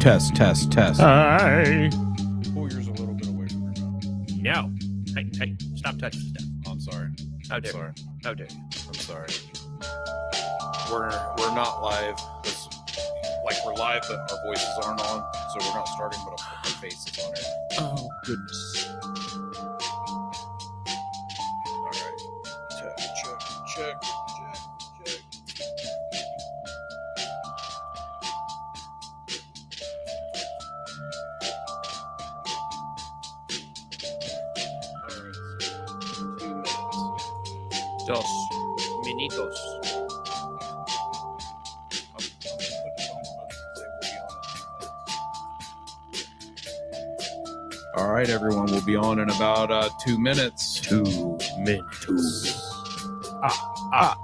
Test. Hi. Pull yours a little bit away from your mouth. No. Hey, stop touching stuff. I'm sorry. How dare sorry. you? How dare you? I'm sorry. We're not live. We're live, but our voices aren't on, so we're not starting. But I'll put my faces on it. Oh, goodness. All right. Check. Dos minitos. All right, everyone. We'll be on in about 2 minutes. 2 minutes. Ah.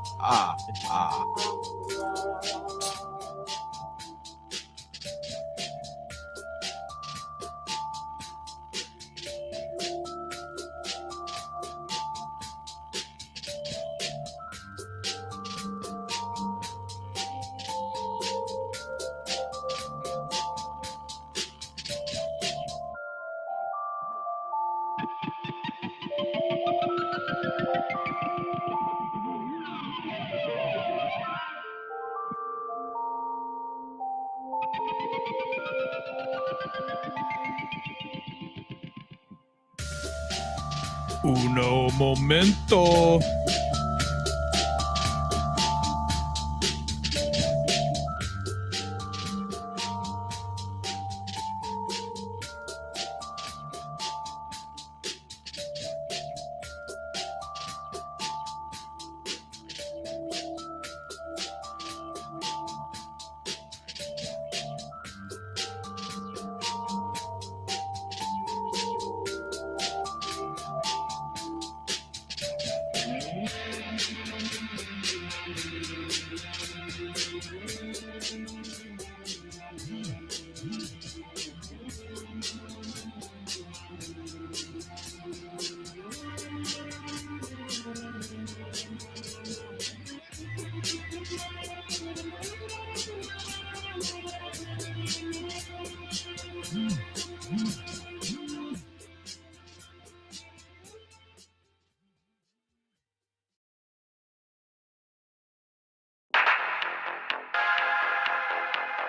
Uno momento.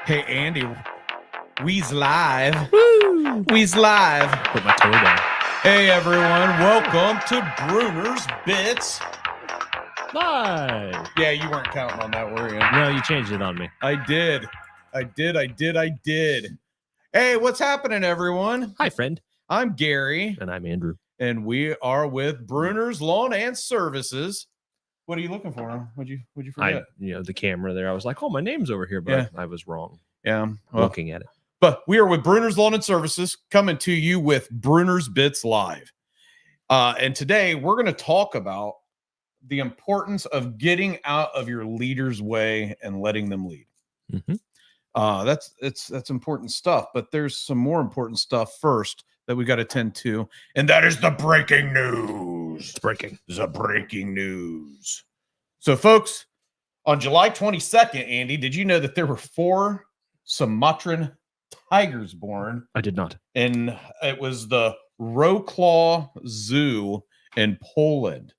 Hey, Andy, we's live. Woo! We's live. Put my toe down. Hey, everyone. Welcome to Brunner's Bits. Bye. Yeah, you weren't counting on that, were you? No, you changed it on me. I did. Hey, what's happening, everyone? Hi, friend. I'm Gary, And I'm Andrew. and we are with Brunner's Lawn and Services. What are you looking for? What'd you forget? The camera there. I was like, oh, my name's over here, but I was wrong. Yeah, well, Looking at it. but we are with Brunner's Lawn and Services, coming to you with Brunner's Bits Live. And today we're going to talk about the importance of getting out of your leader's way and letting them lead. Mm-hmm. That's important stuff, but there's some more important stuff first that we got to tend to, and that is the breaking news. It's breaking. The breaking news. So, folks, on July 22nd, Andy, did you know that there were 4 Sumatran tigers born? I did not. And it was the Wrocław Zoo in Poland.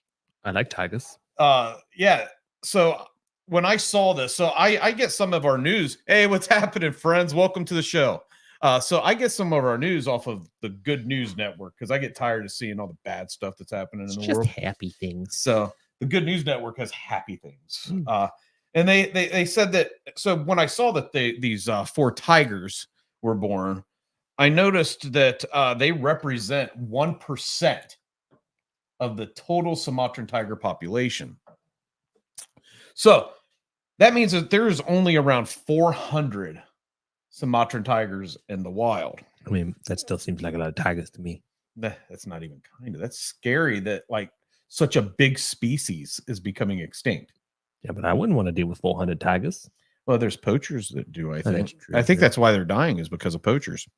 I like tigers. Yeah. So when I saw this, so I get some of our news. Hey, what's happening, friends? Welcome to the show. So I get some of our news off of the Good News Network because I get tired of seeing all the bad stuff that's happening in the world. Just happy things. So the Good News Network has happy things. And they said that. So when I saw that these 4 tigers were born, I noticed that they represent 1% of the total Sumatran tiger population. So that means that there's only around 400 Sumatran tigers in the wild. I mean, that still seems like a lot of tigers to me. That's not even kind of. That's scary that such a big species is becoming extinct. Yeah, but I wouldn't want to deal with 400 tigers. Well, there's poachers that do, I think. That's true, I think that's why they're dying is because of poachers.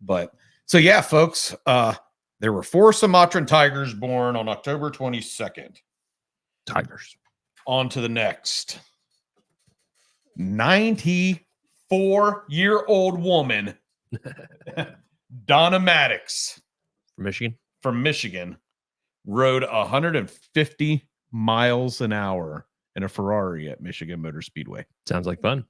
But so yeah, folks, there were 4 Sumatran tigers born on October 22nd. Tigers. On to the next. 94-year-old woman, Donna Maddox From Michigan. from Michigan, rode 150 miles an hour in a Ferrari at Michigan Motor Speedway. Sounds like fun.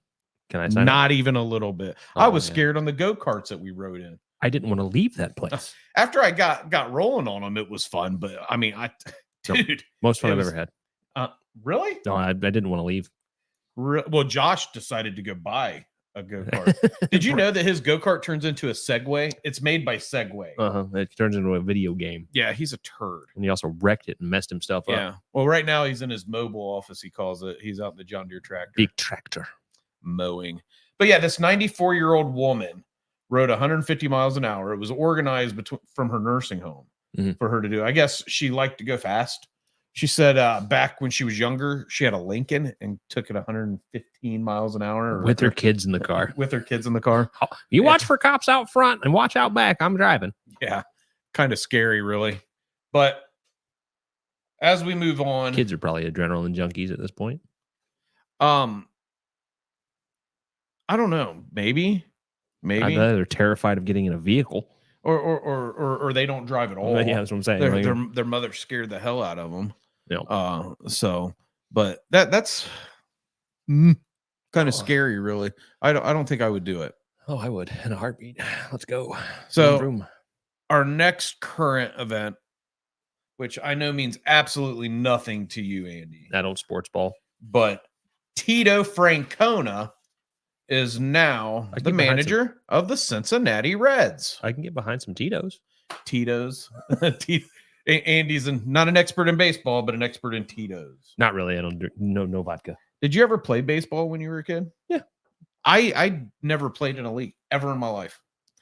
Can I sign up? Not even a little bit. Oh, I was yeah. scared on the go-karts that we rode in. I didn't want to leave that place. After I got rolling on them, it was fun. But I mean, dude, Most fun it I've was- ever had. really? No, I didn't want to leave. Well, Josh decided to go buy a go-kart. Did you know that his go-kart turns into a Segway? It's made by Segway. It turns into a video game. Yeah, he's a turd. And he also wrecked it and messed himself up. Yeah. Well, right now he's in his mobile office, he calls it. He's out in the John Deere tractor. Big tractor. Mowing. But yeah, this 94-year-old woman rode 150 miles an hour. It was organized from her nursing home for her to do. I guess she liked to go fast. She said back when she was younger, she had a Lincoln and took it 115 miles an hour. With her kids in the car. With her kids in the car. You watch for cops out front and watch out back. I'm driving. Yeah. Kind of scary, really. But as we move on. Kids are probably adrenaline junkies at this point. I don't know. Maybe. They're terrified of getting in a vehicle. Or they don't drive at all. Yeah, that's what I'm saying. Their mother scared the hell out of them. Yeah. But that's kind of scary, really. I don't think I would do it. Oh, I would in a heartbeat. Let's go. So our next current event, which I know means absolutely nothing to you, Andy. I don't sports ball. But Tito Francona is now the manager of the Cincinnati Reds. I can get behind some Tito's. Andy's not an expert in baseball, but an expert in Tito's. Not really. I don't do no vodka. Did you ever play baseball when you were a kid? Yeah. I never played in a league ever in my life.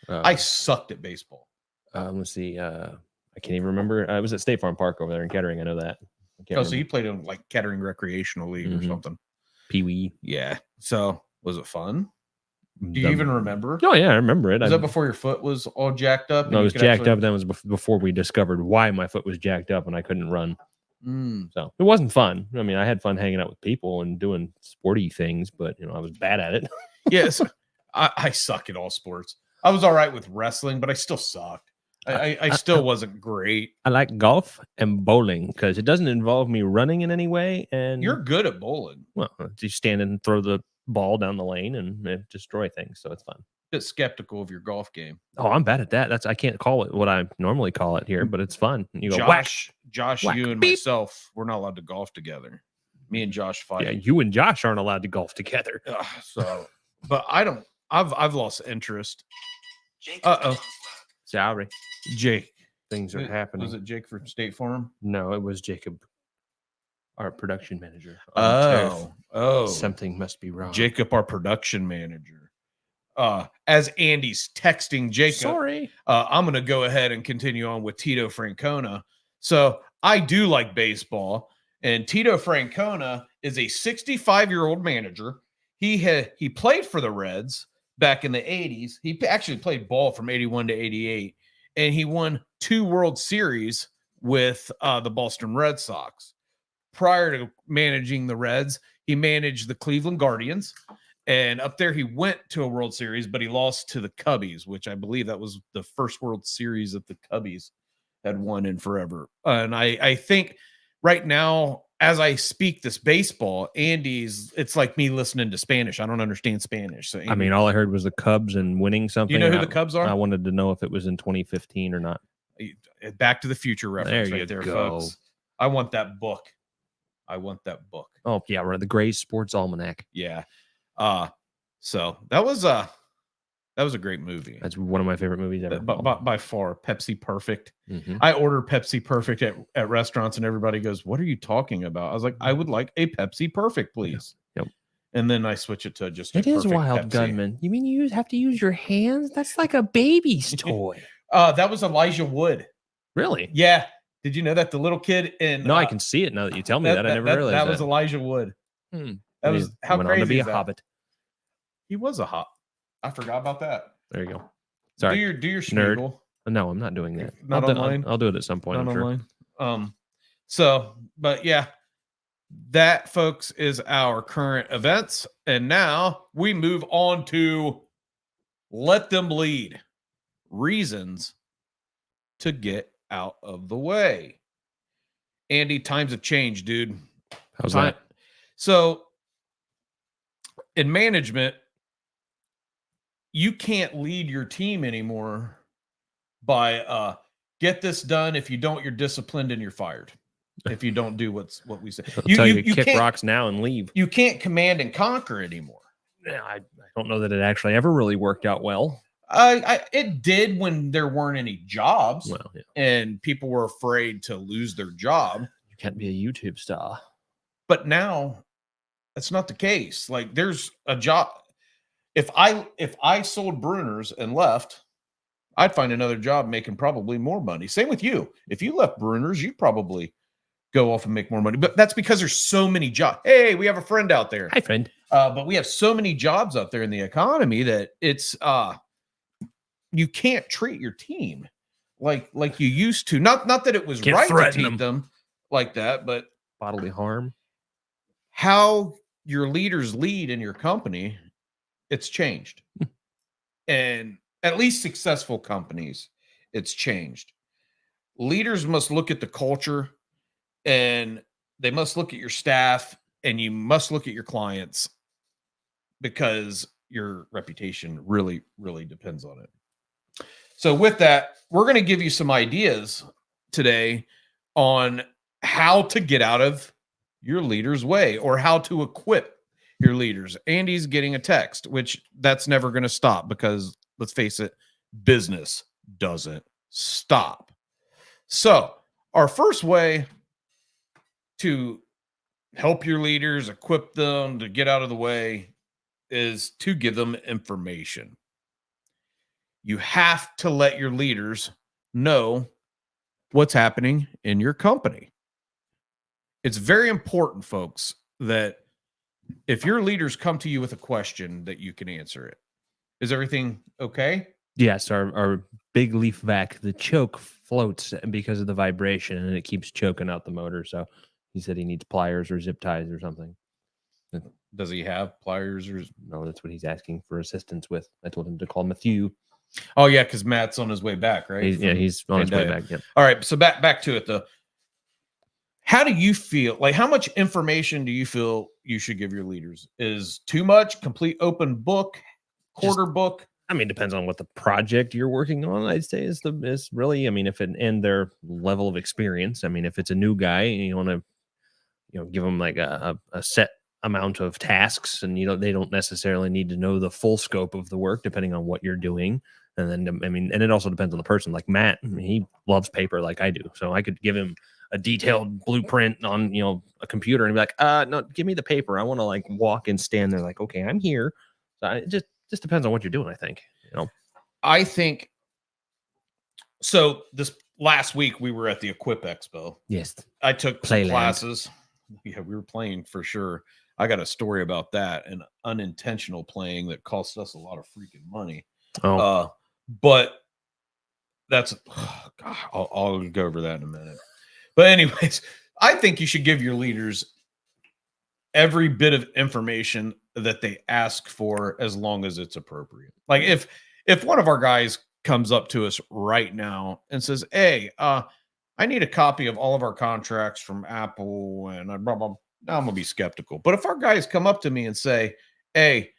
I sucked at baseball. Let's see. I can't even remember. I was at State Farm Park over there in Kettering. I know that. So you played in like Kettering Recreational League or something. Pee-wee. Yeah. So was it fun? Do you even remember? Oh, yeah, I remember it. Was that before your foot was all jacked up? No, it was jacked up. That was before we discovered why my foot was jacked up and I couldn't run. So it wasn't fun. I mean, I had fun hanging out with people and doing sporty things, but I was bad at it. Yes, I suck at all sports. I was all right with wrestling, but I still sucked. I still wasn't great. I like golf and bowling because it doesn't involve me running in any way. And you're good at bowling. Well, you stand and throw the ball down the lane and destroy things, so it's fun. A bit skeptical of your golf game. Oh, I'm bad at that. I can't call it what I normally call it here, but it's fun. You go Josh, whack, you and beep. Myself, we're not allowed to golf together. Me and Josh fight. Yeah, you and Josh aren't allowed to golf together. But I don't. I've lost interest. Sorry, Jake. Things are happening. Was it Jake from State Farm? No, it was Jacob, our production manager. Oh, something must be wrong. Jacob, our production manager. As Andy's texting Jacob, sorry, I'm going to go ahead and continue on with Tito Francona. So I do like baseball, and Tito Francona is a 65-year-old manager. He played for the Reds back in the 80s. He actually played ball from 81 to 88, and he won 2 World Series with the Boston Red Sox. Prior to managing the Reds, he managed the Cleveland Guardians, and up there he went to a World Series, but he lost to the Cubbies, which I believe that was the first World Series that the Cubbies had won in forever. And I think right now, as I speak this baseball, it's like me listening to Spanish. I don't understand Spanish. So Andy, I mean, all I heard was the Cubs and winning something. Do you know who the Cubs are? I wanted to know if it was in 2015 or not. Back to the Future reference there there, go. Folks. I want that book. Oh, yeah, right. The Gray's Sports Almanac. Yeah. So that was a great movie. That's one of my favorite movies ever. By far, Pepsi Perfect. Mm-hmm. I order Pepsi Perfect at restaurants, and everybody goes, "What are you talking about?" I was like, "I would like a Pepsi Perfect, please." Yep. And then I switch it to just. It is Wild Pepsi. Gunman. You mean you have to use your hands? That's like a baby's toy. That was Elijah Wood. Really? Yeah. Did you know that the little kid in? No, I can see it now that you tell me that. I never realized that was Elijah Wood. That was how went crazy on to be is a that? hobbit. He was a hobbit. I forgot about that. There you go. Sorry. Do your Schmeagle. No, I'm not doing that. Not online. I'll do it at some point. Not I'm online. sure. So, but yeah, That, folks, is our current events. And now we move on to let them lead. Reasons to get out of the way. Andy, times have changed, dude. How's that? So in management, you can't lead your team anymore by get this done. If you don't, you're disciplined and you're fired. If you don't do what we say, I'll tell you kick rocks now and leave. You can't command and conquer anymore. Yeah, I don't know that it actually ever really worked out well. It did when there weren't any jobs, well, yeah. and people were afraid to lose their job. You can't be a YouTube star. But now that's not the case. Like, there's a job. If I sold Brunner's and left, I'd find another job making probably more money. Same with you. If you left Brunner's, you probably go off and make more money. But that's because there's so many jobs. Hey, we have a friend out there. Hi, friend. But we have so many jobs out there in the economy that it's you can't treat your team like you used to. Not that it was right to treat them like that, but bodily harm. How your leaders lead in your company, it's changed. And at least successful companies, it's changed. Leaders must look at the culture, and they must look at your staff, and you must look at your clients, because your reputation really, really depends on it. So with that, we're going to give you some ideas today on how to get out of your leader's way, or how to equip your leaders. Andy's getting a text, which that's never going to stop, because let's face it, business doesn't stop. So our first way to help your leaders, equip them to get out of the way, is to give them information. You have to let your leaders know what's happening in your company. It's very important, folks, that if your leaders come to you with a question, that you can answer it. Is everything okay? Yes, our big leaf vac, the choke floats because of the vibration, and it keeps choking out the motor. So he said he needs pliers or zip ties or something. Does he have pliers? Or no? That's what he's asking for assistance with. I told him to call Matthew. Oh yeah, because Matt's on his way back, right? He's on his way back. Yep. All right, so back to it though. How do you feel? Like, how much information do you feel you should give your leaders? Is too much? Complete open book, quarter book? I mean, it depends on what the project you're working on. I'd say is really. I mean, if it and their level of experience. I mean, if it's a new guy and you want to, give them like a set amount of tasks, and they don't necessarily need to know the full scope of the work, depending on what you're doing. And then, I mean, and it also depends on the person. Like Matt, he loves paper like I do. So I could give him a detailed blueprint on, a computer and be like, no, give me the paper. I want to like walk and stand there like, okay, I'm here. So it just depends on what you're doing, I think. I think so. This last week we were at the Equip Expo. Yes. I took some classes. Yeah, we were playing for sure. I got a story about that, an unintentional playing that cost us a lot of freaking money. But that's, God, I'll go over that in a minute. But anyways, I think you should give your leaders every bit of information that they ask for, as long as it's appropriate. Like if one of our guys comes up to us right now and says, hey, I need a copy of all of our contracts from Apple, and blah, blah, now I'm going to be skeptical. But if our guys come up to me and say, hey,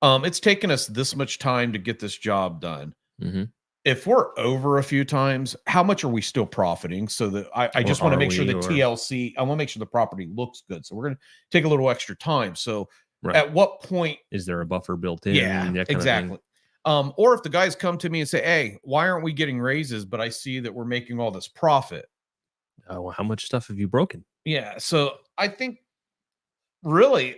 it's taken us this much time to get this job done. Mm-hmm. If we're over a few times, how much are we still profiting? So that I just want to make sure the TLC, I want to make sure the property looks good. So we're going to take a little extra time. So at what point is there a buffer built in? Yeah, exactly. Or if the guys come to me and say, hey, why aren't we getting raises? But I see that we're making all this profit. Oh, how much stuff have you broken? Yeah. So I think really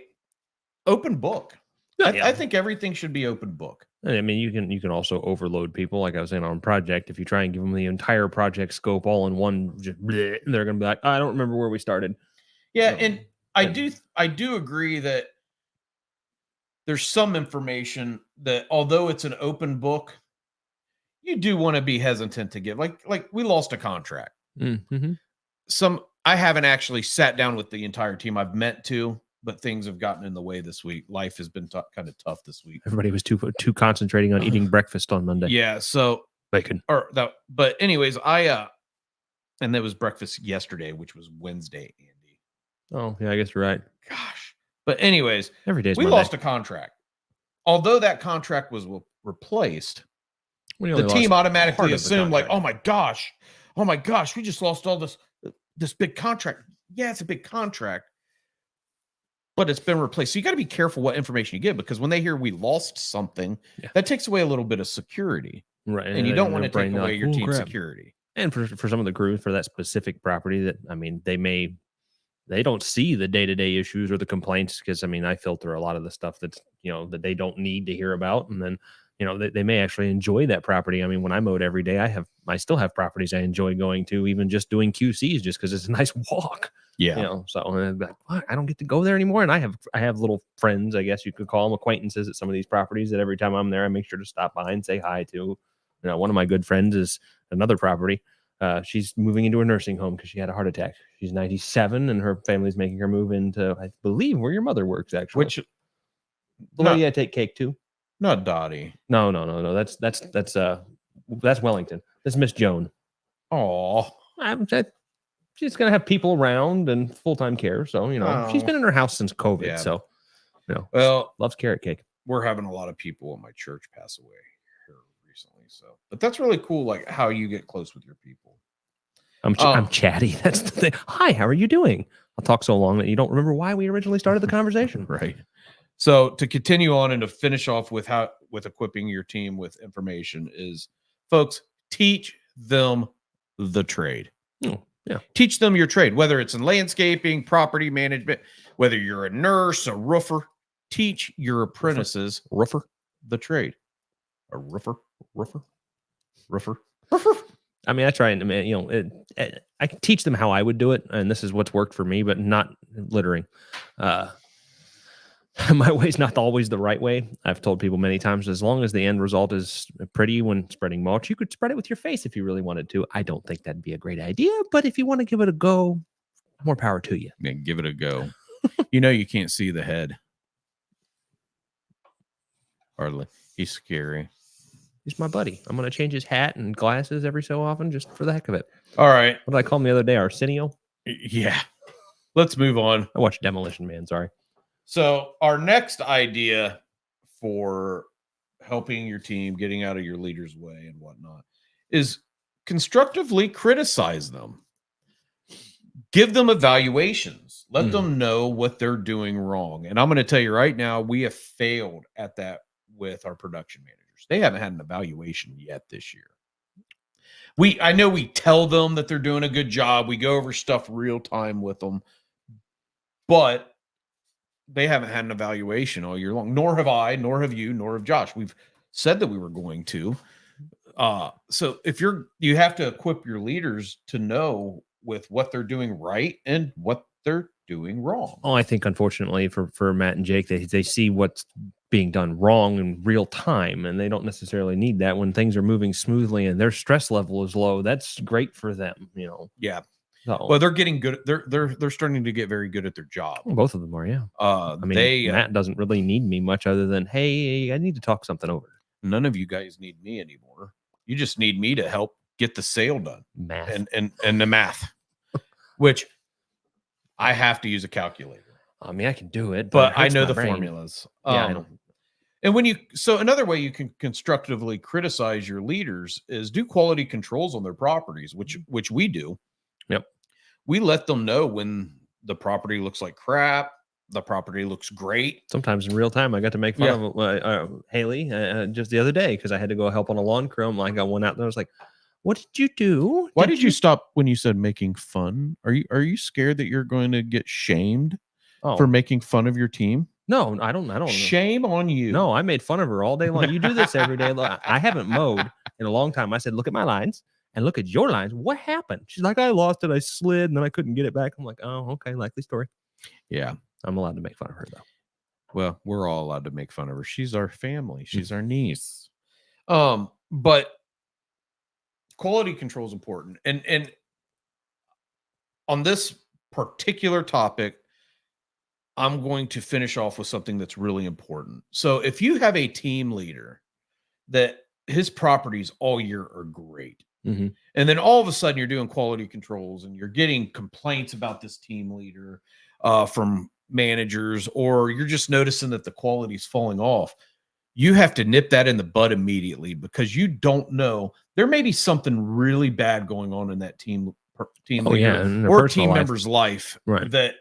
open book. I think everything should be open book. I mean, you can also overload people, like I was saying on project. If you try and give them the entire project scope all in one, they're going to be like, I don't remember where we started. Yeah, and I do agree that there's some information that, although it's an open book, you do want to be hesitant to give. Like we lost a contract. Mm-hmm. I haven't actually sat down with the entire team. I've meant to, but things have gotten in the way this week. Life has been kind of tough this week. Everybody was too concentrating on eating breakfast on Monday. Yeah, so bacon. But anyways, and there was breakfast yesterday, which was Wednesday, Andy. Oh, yeah, I guess you're right. Gosh. But anyways, every day we lost a contract. Although that contract was replaced, the team automatically assumed like, oh my gosh, we just lost all this big contract. Yeah, it's a big contract, but it's been replaced. So you got to be careful what information you give, because when they hear we lost something, that takes away a little bit of security. Right. And you don't want to take away your team's security. And for some of the crews for that specific property, that, I mean, they don't see the day-to-day issues or the complaints, because, I mean, I filter a lot of the stuff that's, that they don't need to hear about. And then, they may actually enjoy that property. I mean, when I mowed every day, I still have properties I enjoy going to, even just doing QCs, just because it's a nice walk. Yeah. So I'm like, what? I don't get to go there anymore. And I have little friends, I guess you could call them, acquaintances at some of these properties, that every time I'm there, I make sure to stop by and say hi to. One of my good friends is another property. She's moving into a nursing home because she had a heart attack. She's 97, and her family's making her move into, I believe, where your mother works, actually. Which the lady I take cake to. Not Dottie. No. That's Wellington. That's Miss Joan. Oh, she's gonna have people around and full-time care. So she's been in her house since COVID. Yeah. So well, loves carrot cake. We're having a lot of people in my church pass away here recently. So, but that's really cool. Like how you get close with your people. I'm chatty. That's the thing. Hi, how are you doing? I'll talk so long that you don't remember why we originally started the conversation. Right. So to continue on and to finish off with equipping your team with information is, folks, teach them the trade. Oh, yeah. Teach them your trade, whether it's in landscaping, property management, whether you're a nurse, a roofer. Teach your apprentices the trade. A roofer. I mean, I try and, I can teach them how I would do it, and this is what's worked for me, but not littering. My way's not always the right way. I've told people many times, as long as the end result is pretty when spreading mulch, you could spread it with your face if you really wanted to. I don't think that'd be a great idea, but if you want to give it a go, more power to you. Man, give it a go. You can't see the head. Hardly. He's scary. He's my buddy. I'm going to change his hat and glasses every so often, just for the heck of it. All right. What did I call him the other day? Arsenio? Yeah. Let's move on. I watched Demolition Man. Sorry. So our next idea for helping your team, getting out of your leader's way and whatnot, is constructively criticize them. Give them evaluations. Let them know what they're doing wrong. And I'm going to tell you right now, we have failed at that with our production managers. They haven't had an evaluation yet this year. I know we tell them that they're doing a good job. We go over stuff real time with them, but they haven't had an evaluation all year long. Nor have I, nor have you, nor have Josh. We've said that we were going to. So if you have to equip your leaders to know with what they're doing right and what they're doing wrong. Oh, I think unfortunately for Matt and Jake, they see what's being done wrong in real time, and they don't necessarily need that when things are moving smoothly and their stress level is low. That's great for them, Yeah. So, well, they're getting good. They're starting to get very good at their job. Well, both of them are, yeah. I mean, Matt doesn't really need me much other than, hey, I need to talk something over. None of you guys need me anymore. You just need me to help get the sale done. Math and the math, which I have to use a calculator. I mean, I can do it, but I know the formulas. Yeah, I don't. And so another way you can constructively criticize your leaders is do quality controls on their properties, which we do. Yep. We let them know when the property looks like crap, the property looks great. Sometimes in real time, I got to make fun of Haley just the other day because I had to go help on a lawn crew. I got one out there. I was like, "What did you do? Why did you stop when you said making fun? Are you scared that you're going to get shamed for making fun of your team?" No, I don't. Shame on you. No, I made fun of her all day long. You do this every day. I haven't mowed in a long time. I said, "Look at my lines and look at your lines. What happened?" She's like, "I lost it. I slid and then I couldn't get it back." I'm like, "Oh, okay. Likely story." Yeah. I'm allowed to make fun of her though. Well, we're all allowed to make fun of her. She's our family. She's our niece. But quality control is important. And on this particular topic, I'm going to finish off with something that's really important. So if you have a team leader that his properties all year are great, Mm-hmm. and then all of a sudden you're doing quality controls and you're getting complaints about this team leader from managers, or you're just noticing that the quality is falling off, you have to nip that in the bud immediately, because you don't know, there may be something really bad going on in that team Oh, leader yeah, in their or personal team life. member's life, Right. that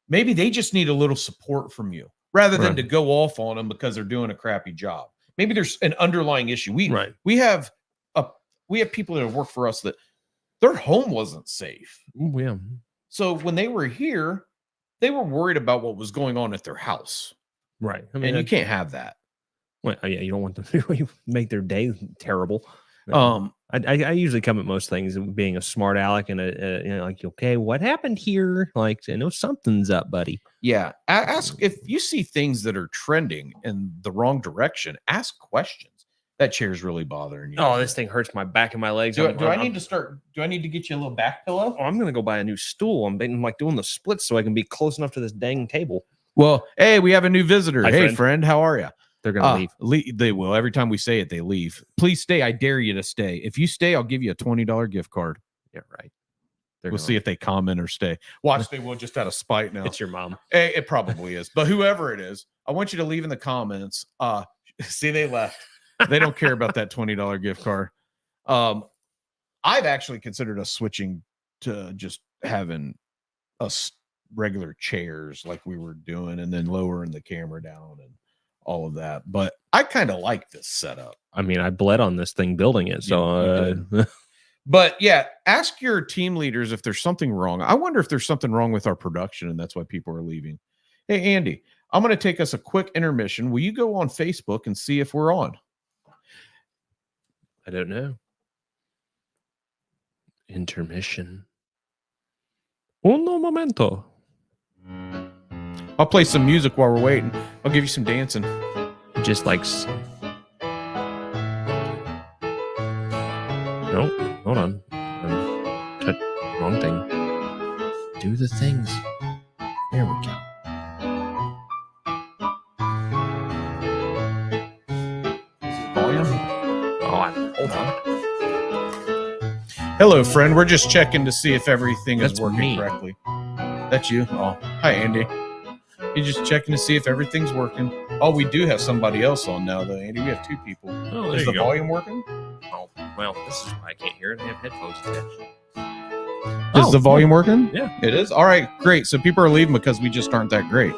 maybe they just need a little support from you rather than Right. to go off on them because they're doing a crappy job. Maybe there's an underlying issue. Right. We have people that have worked for us that their home wasn't safe. Ooh, yeah. So when they were here, they were worried about what was going on at their house. Right. I mean, And you can't have that. well, yeah, you don't want them to make their day terrible. Um, I usually come at most things being a smart aleck and like, okay, what happened here? Like, I know something's up, buddy. yeah. Ask if you see things that are trending in the wrong direction, ask questions. That chair's really bothering you. Oh, this thing hurts my back and my legs. Do I need to get you a little back pillow? Oh, I'm gonna go buy a new stool. I'm like doing the splits so I can be close enough to this dang table. Well, hey, we have a new visitor. Hi, Hey, friend, how are you? They're gonna leave. They will. Every time we say it, they leave. Please stay. I dare you to stay. If you stay, I'll give you a $20 gift card. Yeah, right. We'll see if they comment or stay. Watch, they will, just out of spite now. It's your mom. Hey, it probably is. But whoever it is, I want you to leave in the comments. See, they left. They don't care about that $20 gift card. I've actually considered us switching to just having us regular chairs like we were doing, and then lowering the camera down and all of that. But I kind of like this setup. I mean, I bled on this thing building it. So, but yeah, ask your team leaders if there's something wrong. I wonder if there's something wrong with our production, and that's why people are leaving. Hey, Andy, I'm going to take us a quick intermission. Will you go on Facebook and see if we're on? I don't know. Intermission. Uno momento. I'll play some music while we're waiting. I'll give you some dancing. Just like. No, hold on. Wrong thing. Do the things. There we go. Hold on. Hello, friend. We're just checking to see if everything is That's working me. correctly. That's you. Oh, hi, Andy. You're just checking to see if everything's working. Oh, we do have somebody else on now, though, Andy. We have two people. Oh, Is the volume working? Oh, well, this is why I can't hear it. I have headphones attached. Is the volume working? Yeah. It is? All right, great. So people are leaving because we just aren't that great.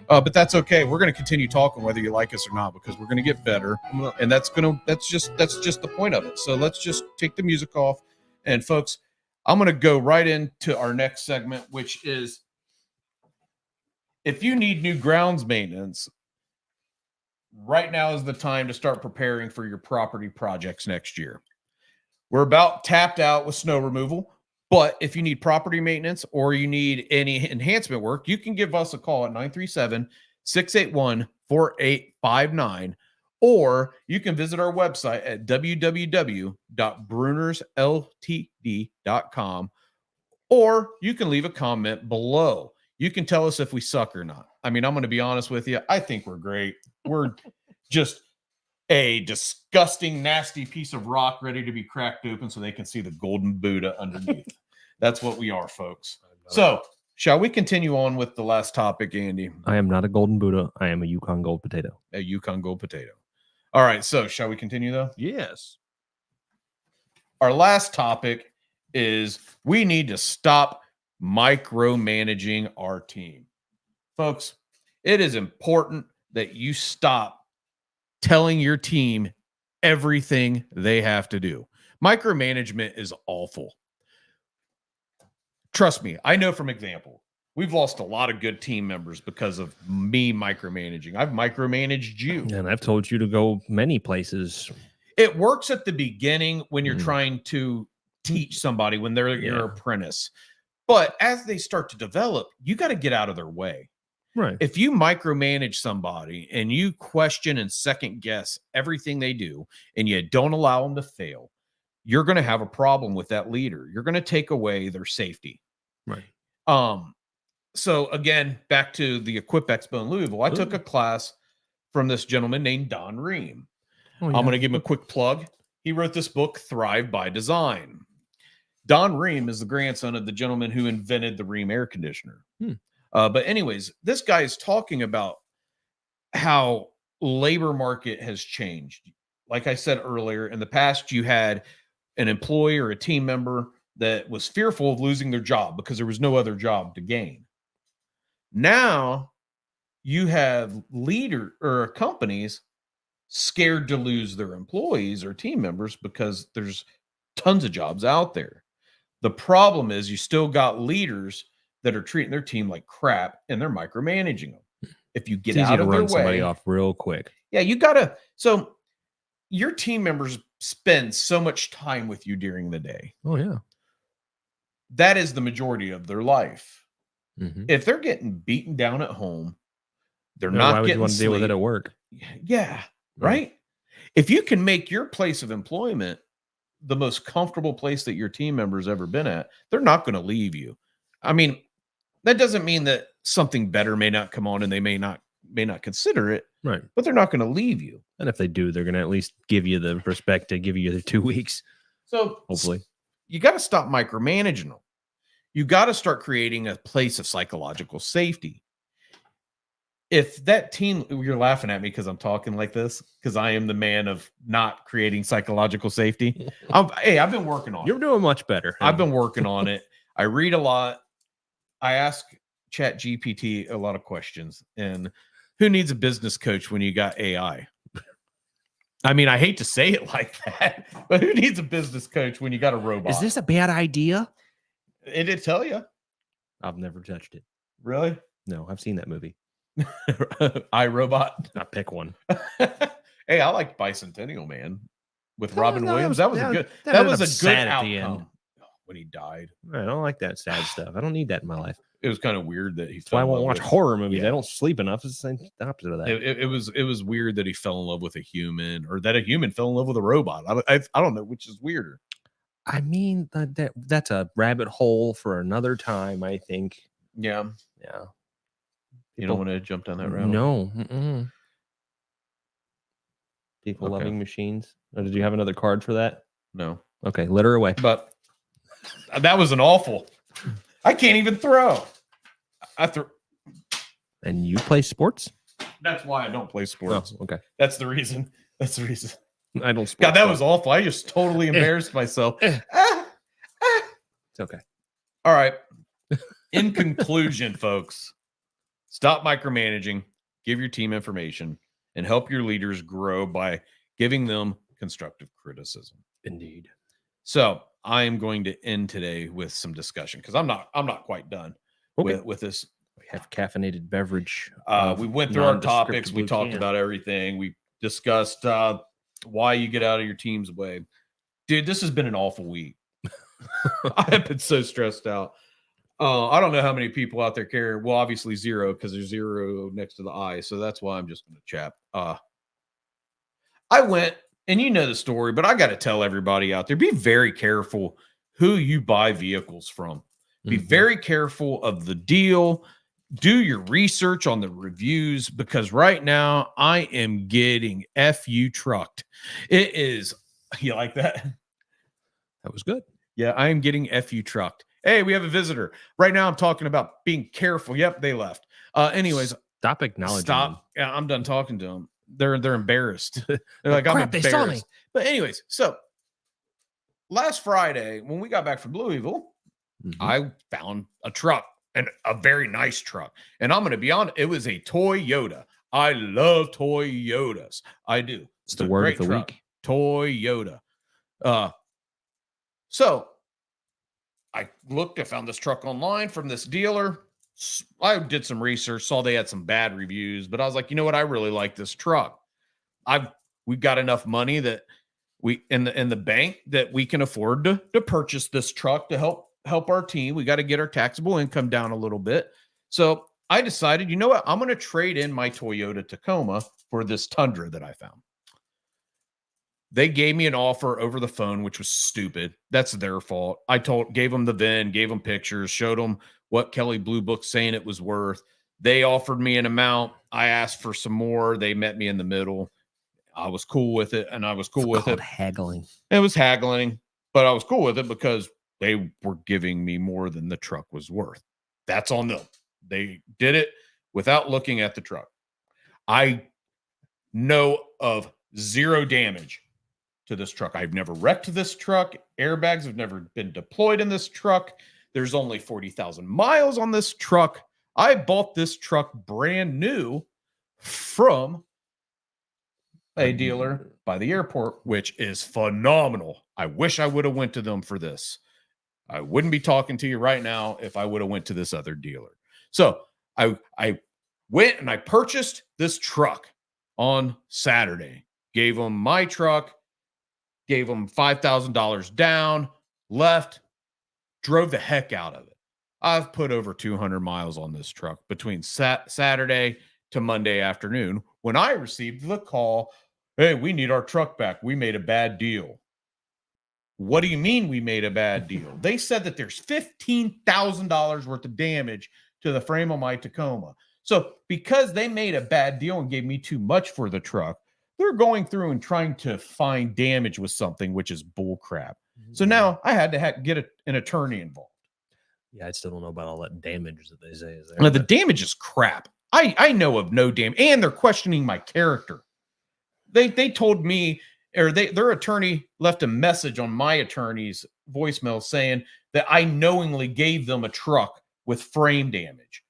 But that's okay. We're going to continue talking whether you like us or not, because we're going to get better. And that's just the point of it. So let's just take the music off. And folks, I'm going to go right into our next segment, which is, if you need new grounds maintenance, right now is the time to start preparing for your property projects next year. We're about tapped out with snow removal, but if you need property maintenance or you need any enhancement work, you can give us a call at 937-681-4859, or you can visit our website at www.brunnersltd.com, or you can leave a comment below. You can tell us if we suck or not. I mean, I'm going to be honest with you. I think we're great. We're just a disgusting, nasty piece of rock ready to be cracked open so they can see the golden Buddha underneath. That's what we are, folks. So, shall we continue on with the last topic, Andy? I am not a golden Buddha. I am a Yukon gold potato. A Yukon gold potato. All right. So, shall we continue, though? Yes. Our last topic is we need to stop micromanaging our team. Folks, it is important that you stop telling your team everything they have to do. Micromanagement is awful. Trust me, I know from example. We've lost a lot of good team members because of me micromanaging. I've micromanaged you. And I've told you to go many places. It works at the beginning when you're trying to teach somebody, when they're your apprentice. But as they start to develop, you got to get out of their way. Right. If you micromanage somebody and you question and second guess everything they do, and you don't allow them to fail, you're going to have a problem with that leader. You're going to take away their safety. Right. So again, back to the Equip Expo in Louisville, I took a class from this gentleman named Don Ream. Oh, I'm going to give him a quick plug. He wrote this book, Thrive by Design. Don Ream is the grandson of the gentleman who invented the Ream air conditioner. But anyways, this guy is talking about how labor market has changed. Like I said earlier, in the past, you had an employee or a team member that was fearful of losing their job because there was no other job to gain. Now you have leader or companies scared to lose their employees or team members because there's tons of jobs out there. The problem is you still got leaders that are treating their team like crap and they're micromanaging them. If you get it's easy out to of their run somebody way, off real quick. yeah, you gotta. So your team members spend so much time with you during the day. Oh yeah, that is the majority of their life. Mm-hmm. If they're getting beaten down at home, they're Yeah, not why would getting you want to deal with it at work? Yeah, right. If you can make your place of employment the most comfortable place that your team member's ever been at, they're not going to leave you. I mean, that doesn't mean that something better may not come on and they may not consider it, Right. but they're not going to leave you. And if they do, they're going to at least give you the respect to give you the 2 weeks. So hopefully you got to stop micromanaging them. You got to start creating a place of psychological safety. If that team, you're laughing at me because I'm talking like this, because I am the man of not creating psychological safety. I've been working on it. You're doing much better. I've been working on it. I read a lot. I ask Chat GPT a lot of questions. And who needs a business coach when you got AI? I mean, I hate to say it like that, but who needs a business coach when you got a robot? Is this a bad idea? It did tell you. I've never touched it. Really? No, I've seen that movie. iRobot. I pick one. Hey, I liked Bicentennial Man with Robin Williams. That was a good outcome when he died. I don't like that sad stuff. I don't need that in my life. It was kind of weird that he. That's why I won't watch horror movies. I don't sleep enough. It's the opposite of that. It was weird that he fell in love with a human, or that a human fell in love with a robot. I don't know which is weirder. I mean, that's a rabbit hole for another time, I think. Yeah. You don't want to jump down that rabbit hole? No. People loving machines. Or did you have another card for that? No. Okay, let her away. But that was an awful. I can't even throw. I threw. And you play sports? That's why I don't play sports. Oh, okay. That's the reason. I don't. God, that was awful. I just totally embarrassed myself. It's okay. All right. In conclusion, folks, stop micromanaging, give your team information, and help your leaders grow by giving them constructive criticism. Indeed. So I am going to end today with some discussion because I'm not quite done with this. We have caffeinated beverage. We went through our topics. We talked about everything. We discussed why you get out of your team's way. Dude, this has been an awful week. I have been so stressed out. I don't know how many people out there care. Well, obviously zero, because there's zero next to the I. So that's why I'm just going to chat. I went, and you know the story, but I got to tell everybody out there, be very careful who you buy vehicles from. Be very careful of the deal. Do your research on the reviews, because right now I am getting FU trucked. It is, you like that? That was good. Yeah, I am getting FU trucked. Hey, we have a visitor. Right now I'm talking about being careful. Yep, they left. Anyways. Stop acknowledging them. Yeah, I'm done talking to them. They're embarrassed. They're like, crap, I'm embarrassed. they saw me. But anyways, so last Friday, when we got back from Louisville, I found a truck, and a very nice truck. And I'm going to be honest, it was a Toyota. I love Toyotas. I do. It's the word of the week. Toyota. So I found this truck online from this dealer. I did some research, saw they had some bad reviews, but I was like, you know what? I really like this truck. We've got enough money that we in the bank that we can afford to purchase this truck to help our team. We got to get our taxable income down a little bit. So I decided, you know what? I'm going to trade in my Toyota Tacoma for this Tundra that I found. They gave me an offer over the phone, which was stupid. That's their fault. I gave them the VIN, gave them pictures, showed them what Kelly Blue Book's saying it was worth. They offered me an amount. I asked for some more. They met me in the middle. I was cool with it, and I was cool with it. Haggling. It was haggling, but I was cool with it because they were giving me more than the truck was worth. That's on them. They did it without looking at the truck. I know of zero damage to this truck. I've never wrecked this truck. Airbags have never been deployed in this truck. There's only 40,000 miles on this truck. I bought this truck brand new from a dealer by the airport, which is phenomenal. I wish I would have went to them for this. I wouldn't be talking to you right now if I would have went to this other dealer. So I went and I purchased this truck on Saturday. Gave them my truck, gave them $5,000 down, left, drove the heck out of it. I've put over 200 miles on this truck between Saturday to Monday afternoon when I received the call, hey, we need our truck back. We made a bad deal. What do you mean we made a bad deal? They said that there's $15,000 worth of damage to the frame of my Tacoma. So because they made a bad deal and gave me too much for the truck, they're going through and trying to find damage with something, which is bull crap. So now I had to get an attorney involved. Yeah, I still don't know about all that damage that they say is there. Now, the damage is crap. I know of no damage, and they're questioning my character. They told me, or their attorney left a message on my attorney's voicemail saying that I knowingly gave them a truck with frame damage.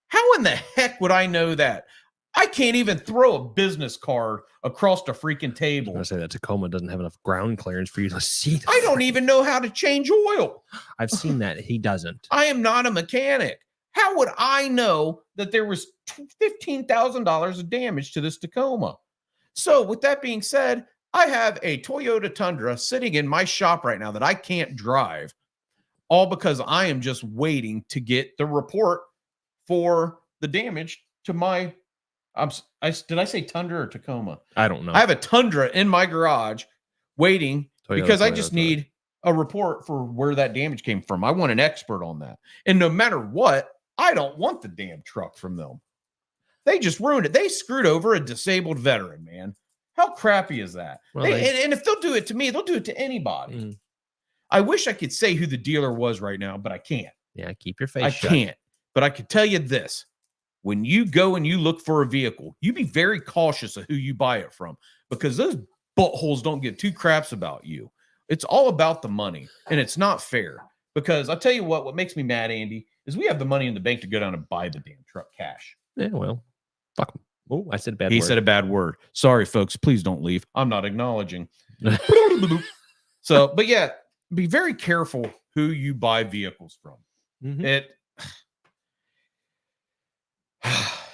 How in the heck would I know that? I can't even throw a business card across the freaking table. I say that Tacoma doesn't have enough ground clearance for you to see. I don't even know how to change oil. I've seen that. He doesn't. I am not a mechanic. How would I know that there was $15,000 of damage to this Tacoma? So with that being said, I have a Toyota Tundra sitting in my shop right now that I can't drive, all because I am just waiting to get the report for the damage to my did I say Tundra or Tacoma? I don't know. I have a Tundra in my garage waiting because I just need a report for where that damage came from. I want an expert on that. And no matter what, I don't want the damn truck from them. They just ruined it. They screwed over a disabled veteran, man. How crappy is that? Well, and if they'll do it to me, they'll do it to anybody. I wish I could say who the dealer was right now, but I can't. Yeah, keep your face shut. I can't. But I can tell you this. When you go and you look for a vehicle, you be very cautious of who you buy it from because those buttholes don't give two craps about you. It's all about the money, and it's not fair. Because I'll tell you what makes me mad, Andy, is we have the money in the bank to go down and buy the damn truck cash. Yeah, well, fuck him. Oh, I said a bad word. He said a bad word. Sorry, folks. Please don't leave. I'm not acknowledging. So, but yeah, be very careful who you buy vehicles from. Mm-hmm.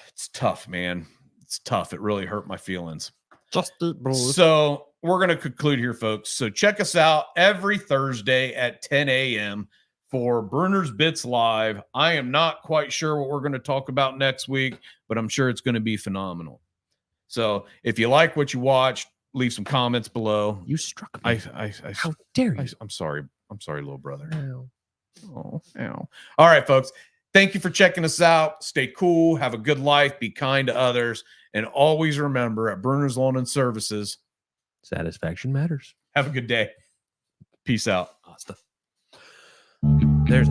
It's tough, man. It's tough. It really hurt my feelings. So we're going to conclude here, folks. So check us out every Thursday at 10 a.m. for Brunner's Bits Live. I am not quite sure what we're going to talk about next week, but I'm sure it's going to be phenomenal. So if you like what you watched, leave some comments below. You struck me. How dare you? I'm sorry. I'm sorry, little brother. Ow. Oh, ow. All right, folks. Thank you for checking us out. Stay cool. Have a good life. Be kind to others. And always remember at Brunner's Lawn and Services, satisfaction matters. Have a good day. Peace out. There's